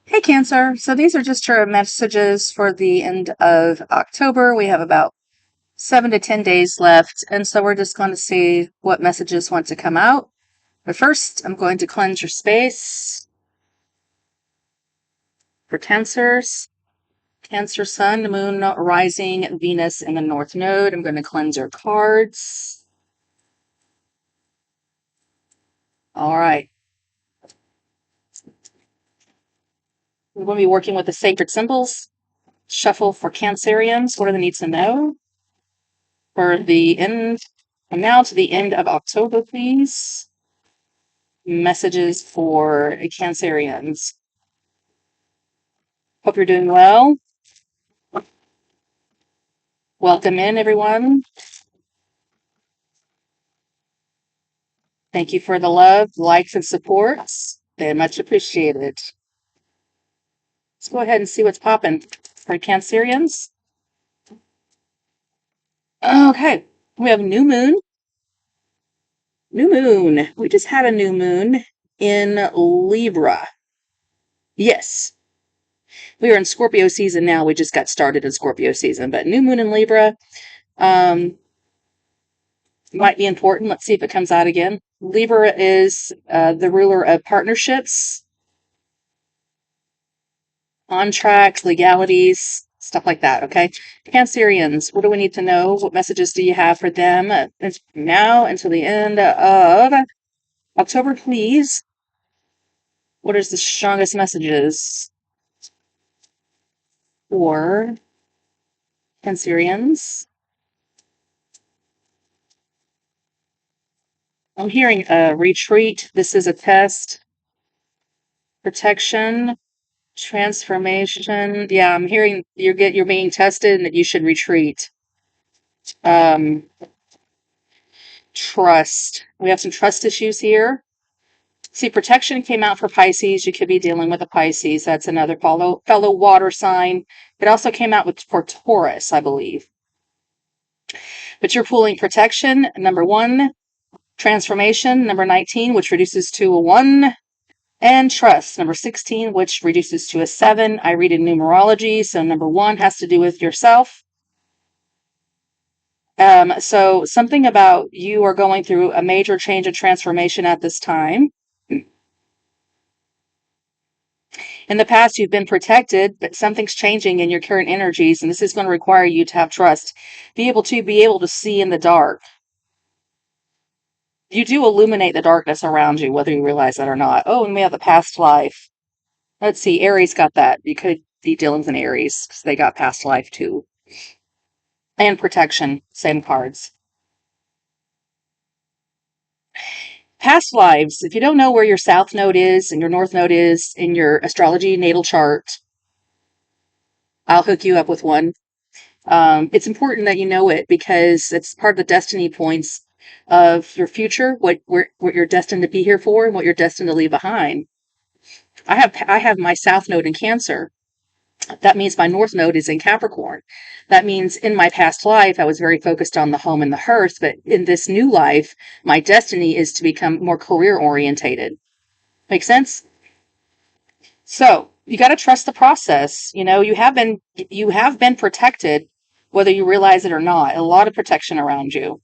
Hey Cancer, so these are just your messages for the end of October. We have about 7 to 10 days left, and so we're just going to see what messages want to come out. But first, I'm going to cleanse your space for Cancers. Cancer Sun, Moon, Rising, Venus in the North Node. I'm going to cleanse your cards. All right. We're going to be working with the sacred symbols. Shuffle for Cancerians. What do they need to know? For the end, and now to the end of October, please. Messages for Cancerians. Hope you're doing well. Welcome in, everyone. Thank you for the love, likes, and supports. They're much appreciated. Let's go ahead and see what's popping for Cancerians. Okay, we have new moon. New moon. We just had a new moon in Libra. Yes. We are in Scorpio season now. We just got started in Scorpio season, but new moon in Libra might be important. Let's see if it comes out again. Libra is the ruler of partnerships, contracts, legalities, stuff like that, okay? Cancerians, what do we need to know? What messages do you have for them now until the end of October, please? What is the strongest messages for Cancerians? I'm hearing a retreat. This is a test. Protection. Transformation. Yeah, I'm hearing you're being tested and that you should retreat. Trust. We have some trust issues here. See, protection came out for Pisces. You could be dealing with a Pisces. That's another fellow water sign. It also came out for Taurus, I believe. But you're pulling protection, number 1, transformation, number 19, which reduces to a 1, and trust, number 16, which reduces to a 7. I read in numerology, so number 1 has to do with yourself. So something about you are going through a major change of transformation at this time. In the past, you've been protected, but something's changing in your current energies, and this is going to require you to have trust. Be able to see in the dark. You do illuminate the darkness around you, whether you realize that or not. Oh, and we have the past life. Let's see, Aries got that. You could be dealing with an Aries, because they got past life too. And protection, same cards. Past lives, if you don't know where your south node is and your north node is in your astrology natal chart, I'll hook you up with one. It's important that you know it because it's part of the destiny points of your future, what you're destined to be here for and what you're destined to leave behind. I have my south node in Cancer. That means my north node is in Capricorn. That means in my past life, I was very focused on the home and the hearth, but in this new life, my destiny is to become more career orientated. Make sense? So you got to trust the process. You know, you have been protected, whether you realize it or not. A lot of protection around you.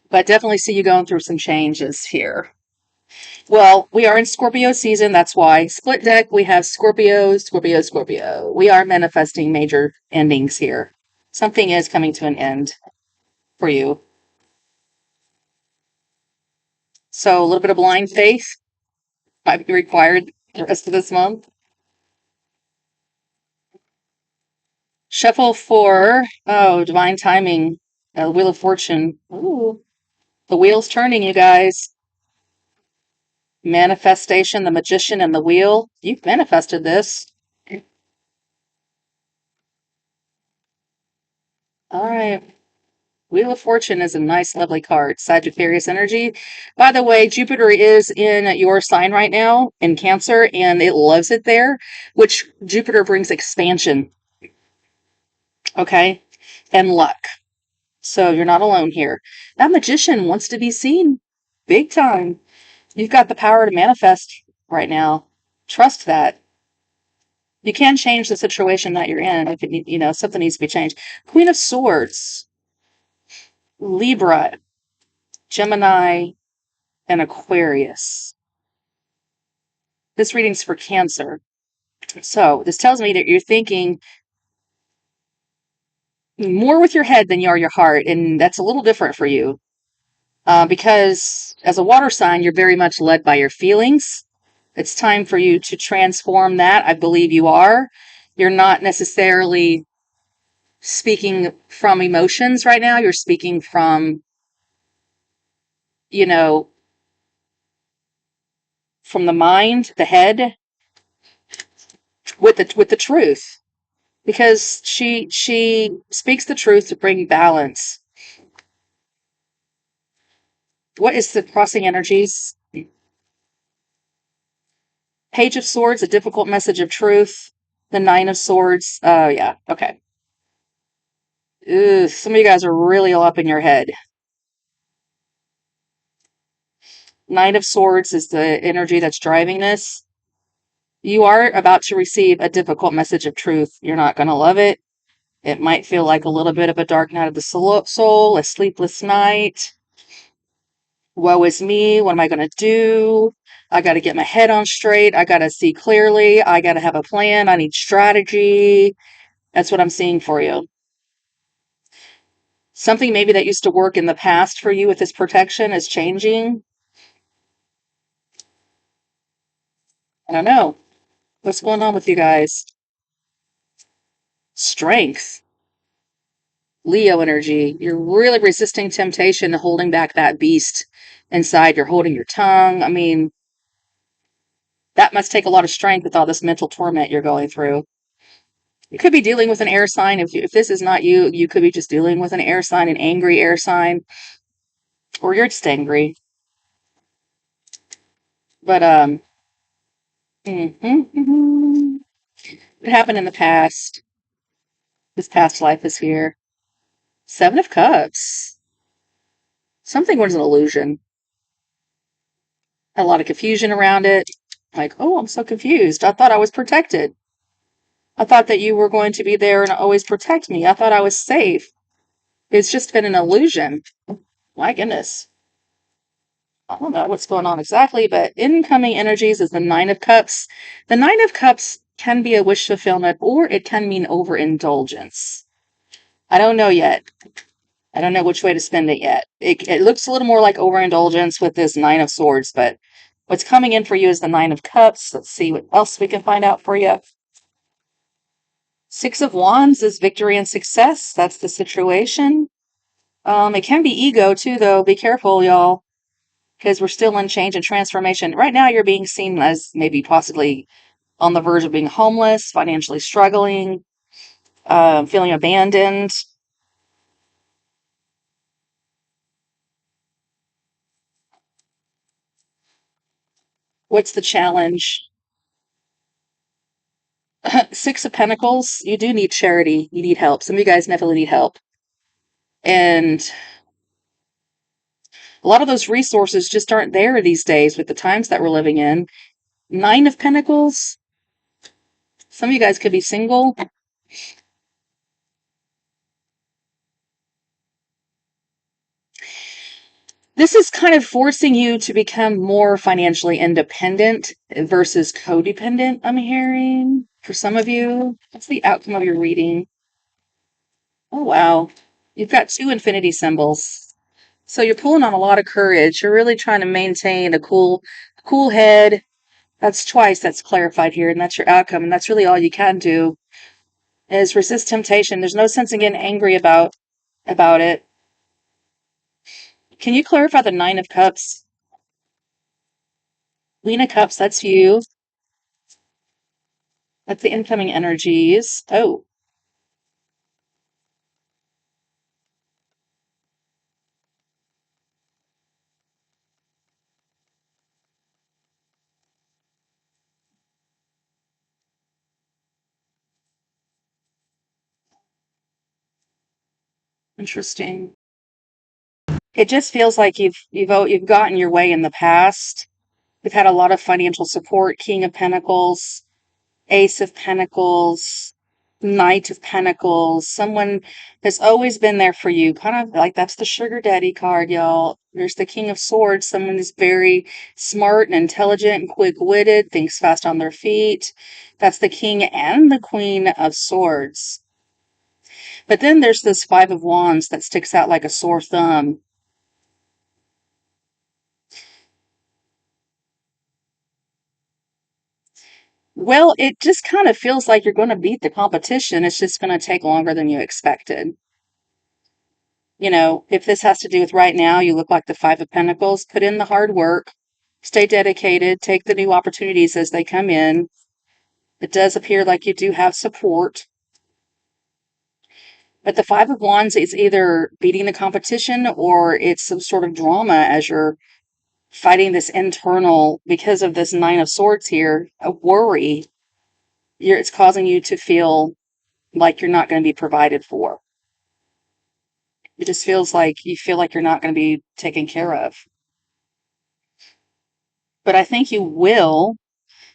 But definitely see you going through some changes here. Well, we are in Scorpio season. That's why. Split deck, we have Scorpio, Scorpio, Scorpio. We are manifesting major endings here. Something is coming to an end for you. So a little bit of blind faith might be required the rest of this month. Shuffle for, divine timing. Wheel of Fortune. Ooh, the wheel's turning, you guys. Manifestation, the magician, and the wheel. You've manifested this. All right. Wheel of Fortune is a nice, lovely card. Sagittarius energy. By the way, Jupiter is in your sign right now in Cancer, and it loves it there, which Jupiter brings expansion. Okay? And luck. So you're not alone here. That magician wants to be seen big time. You've got the power to manifest right now. Trust that. You can change the situation that you're in if something needs to be changed. Queen of Swords, Libra, Gemini, and Aquarius. This reading's for Cancer. So this tells me that you're thinking more with your head than you are your heart, and that's a little different for you. Because as a water sign, you're very much led by your feelings. It's time for you to transform that. I believe you are. You're not necessarily speaking from emotions right now. You're speaking from, you know, from the mind, the head, with the truth. Because she speaks the truth to bring balance. What is the crossing energies? Page of Swords, a difficult message of truth. The Nine of Swords. Oh, yeah. Okay. Ugh, some of you guys are really all up in your head. Nine of Swords is the energy that's driving this. You are about to receive a difficult message of truth. You're not going to love it. It might feel like a little bit of a dark night of the soul, a sleepless night. Woe is me. What am I going to do? I got to get my head on straight. I got to see clearly. I got to have a plan. I need strategy. That's what I'm seeing for you. Something maybe that used to work in the past for you with this protection is changing. I don't know. What's going on with you guys? Strength. Leo energy. You're really resisting temptation and holding back that beast inside. You're holding your tongue. I mean, that must take a lot of strength with all this mental torment you're going through. You could be dealing with an air sign. If this is not you, you could be just dealing with an air sign, an angry air sign, or you're just angry. But it happened in the past. This past life is here. Seven of Cups. Something was an illusion. A lot of confusion around it. Like, oh, I'm so confused. I thought I was protected. I thought that you were going to be there and always protect me. I thought I was safe. It's just been an illusion. My goodness. I don't know what's going on exactly, but incoming energies is the Nine of Cups. The Nine of Cups can be a wish fulfillment or it can mean overindulgence. I don't know yet. I don't know which way to spend it yet. It looks a little more like overindulgence with this Nine of Swords, but what's coming in for you is the Nine of Cups. Let's see what else we can find out for you. Six of Wands is victory and success. That's the situation. It can be ego too, though. Be careful, y'all, because we're still in change and transformation. Right now, you're being seen as maybe possibly on the verge of being homeless, financially struggling, feeling abandoned. What's the challenge? Six of Pentacles, you do need charity. You need help. Some of you guys definitely need help. And a lot of those resources just aren't there these days with the times that we're living in. Nine of Pentacles, some of you guys could be single. This is kind of forcing you to become more financially independent versus codependent, I'm hearing, for some of you. What's the outcome of your reading? Oh, wow. You've got two infinity symbols. So you're pulling on a lot of courage. You're really trying to maintain a cool head. That's twice that's clarified here, and that's your outcome. And that's really all you can do is resist temptation. There's no sense in getting angry about it. Can you clarify the Nine of Cups? Queen of Cups, that's you. That's the incoming energies. Oh, interesting. It just feels like you've gotten your way in the past. We've had a lot of financial support. King of Pentacles, Ace of Pentacles, Knight of Pentacles. Someone has always been there for you. Kind of like that's the sugar daddy card, y'all. There's the King of Swords. Someone is very smart and intelligent and quick-witted, thinks fast on their feet. That's the King and the Queen of Swords. But then there's this Five of Wands that sticks out like a sore thumb. Well, it just kind of feels like you're going to beat the competition. It's just going to take longer than you expected. You know, if this has to do with right now, you look like the Five of Pentacles. Put in the hard work, stay dedicated, take the new opportunities as they come in. It does appear like you do have support. But the Five of Wands is either beating the competition or it's some sort of drama as you're fighting this internal, because of this Nine of Swords here, a worry. It's causing you to feel like you're not going to be provided for. It just feels like you feel like you're not going to be taken care of. But I think you will.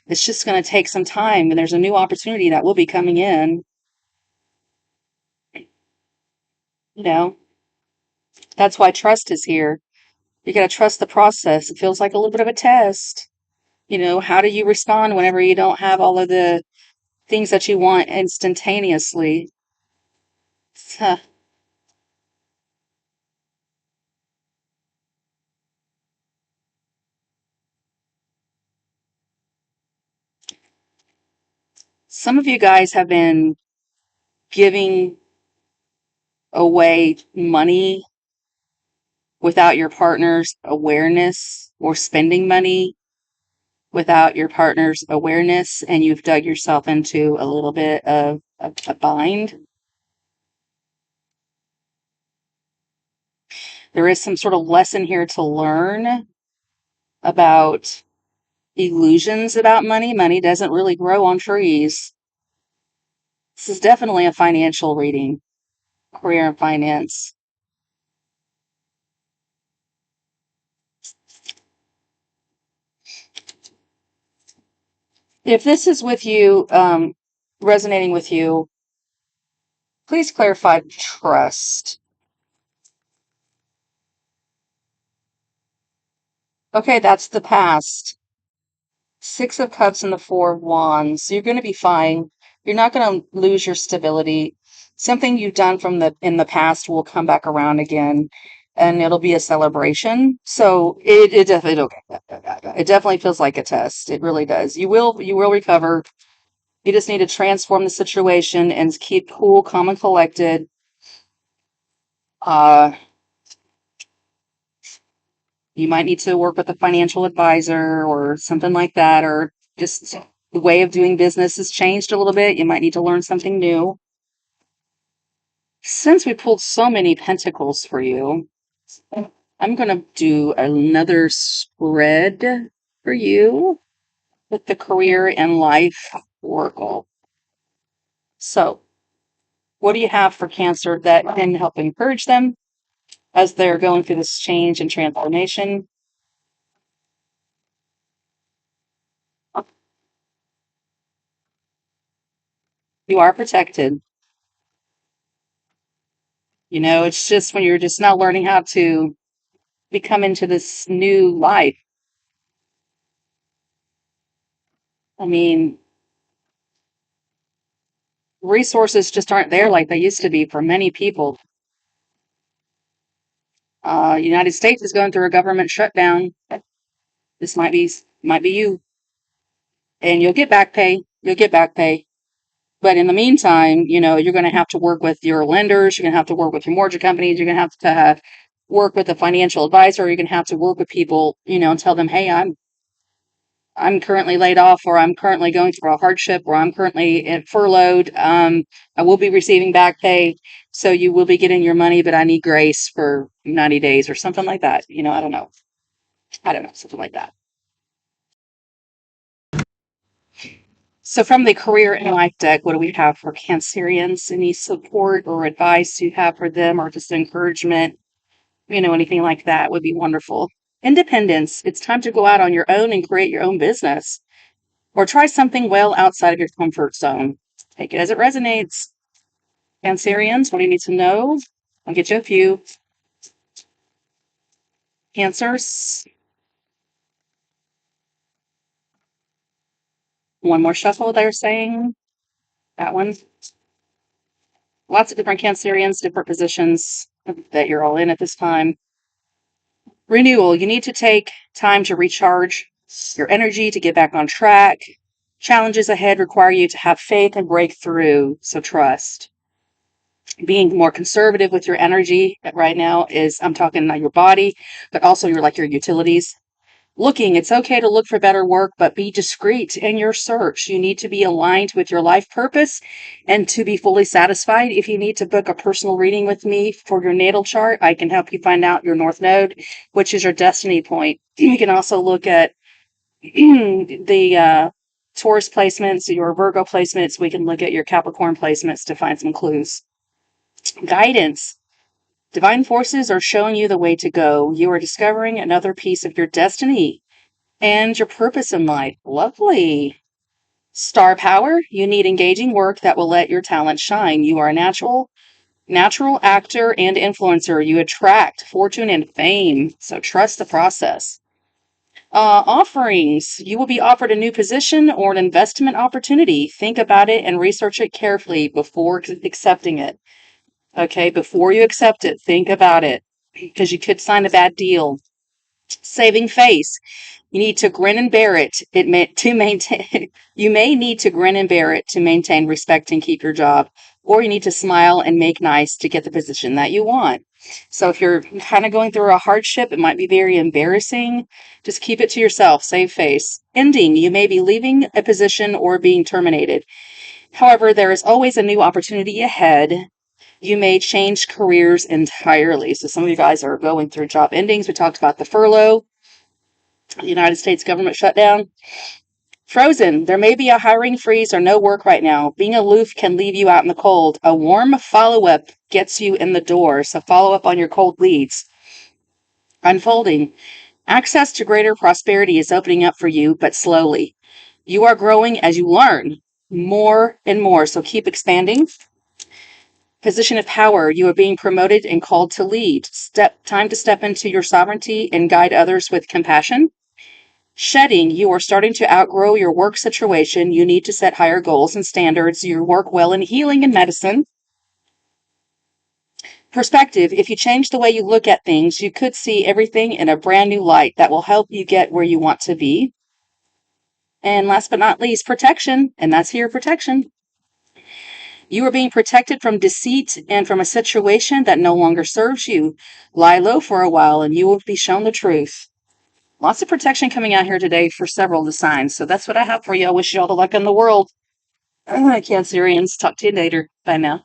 It's just going to take some time, and there's a new opportunity that will be coming in. You know, that's why trust is here. You got to trust the process. It feels like a little bit of a test. You know, how do you respond whenever you don't have all of the things that you want instantaneously? Huh. Some of you guys have been giving away money without your partner's awareness, or spending money without your partner's awareness, and you've dug yourself into a little bit of a bind. There is some sort of lesson here to learn about illusions about money. Money doesn't really grow on trees. This is definitely a financial reading, career and finance. If this is with you, resonating with you, please clarify trust. Okay, that's the past. Six of Cups and the Four of Wands. So you're going to be fine. You're not going to lose your stability. Something you've done in the past will come back around again, and it'll be a celebration. So it definitely it definitely feels like a test. It really does. You will recover. You just need to transform the situation and keep cool, calm, and collected. Uh, you might need to work with a financial advisor or something like that, or just the way of doing business has changed a little bit. You might need to learn something new. Since we pulled so many pentacles for you, I'm going to do another spread for you with the career and life oracle. So, what do you have for Cancer that can help encourage them as they're going through this change and transformation? You are protected. You know, it's just when you're just now learning how to become into this new life. I mean, resources just aren't there like they used to be for many people. United States is going through a government shutdown. This might be you, and you'll get back pay. You'll get back pay. But in the meantime, you know, you're going to have to work with your lenders. You're going to have to work with your mortgage companies. You're going to have work with a financial advisor. You're going to have to work with people, you know, and tell them, hey, I'm currently laid off, or I'm currently going through a hardship, or I'm currently furloughed. I will be receiving back pay, so you will be getting your money, but I need grace for 90 days or something like that. You know, I don't know. Something like that. So from the career and life deck, what do we have for Cancerians? Any support or advice you have for them, or just encouragement? You know, anything like that would be wonderful. Independence. It's time to go out on your own and create your own business, or try something well outside of your comfort zone. Take it as it resonates. Cancerians, what do you need to know? I'll get you a few. Cancers. One more shuffle, they're saying. That one. Lots of different Cancerians, different positions that you're all in at this time. Renewal. You need to take time to recharge your energy to get back on track. Challenges ahead require you to have faith and break through, so trust. Being more conservative with your energy right now is, I'm talking not your body, but also your utilities. Looking, it's okay to look for better work, but be discreet in your search. You need to be aligned with your life purpose and to be fully satisfied. If you need to book a personal reading with me for your natal chart, I can help you find out your North Node, which is your destiny point. You can also look at the Taurus placements, your Virgo placements. We can look at your Capricorn placements to find some clues. Guidance. Divine forces are showing you the way to go. You are discovering another piece of your destiny and your purpose in life. Lovely. Star power. You need engaging work that will let your talent shine. You are a natural actor and influencer. You attract fortune and fame. So trust the process. Offerings. You will be offered a new position or an investment opportunity. Think about it and research it carefully before accepting it. Okay, before you accept it, think about it, because you could sign a bad deal. Saving face. You need to grin and bear it. To maintain. You may need to grin and bear it to maintain respect and keep your job, or you need to smile and make nice to get the position that you want. So if you're kind of going through a hardship, it might be very embarrassing. Just keep it to yourself. Save face. Ending. You may be leaving a position or being terminated. However, there is always a new opportunity ahead. You may change careers entirely. So some of you guys are going through job endings. We talked about the furlough, the United States government shutdown. Frozen. There may be a hiring freeze or no work right now. Being aloof can leave you out in the cold. A warm follow-up gets you in the door. So follow up on your cold leads. Unfolding. Access to greater prosperity is opening up for you, but slowly. You are growing as you learn more and more. So keep expanding. Position of power. You are being promoted and called to lead. Time to step into your sovereignty and guide others with compassion. Shedding. You are starting to outgrow your work situation. You need to set higher goals and standards. You work well in healing and medicine. Perspective. If you change the way you look at things, you could see everything in a brand new light that will help you get where you want to be. And last but not least, protection. And that's here, protection. You are being protected from deceit and from a situation that no longer serves you. Lie low for a while and you will be shown the truth. Lots of protection coming out here today for several of the signs. So that's what I have for you. I wish you all the luck in the world. Cancerians. Talk to you later. Bye now.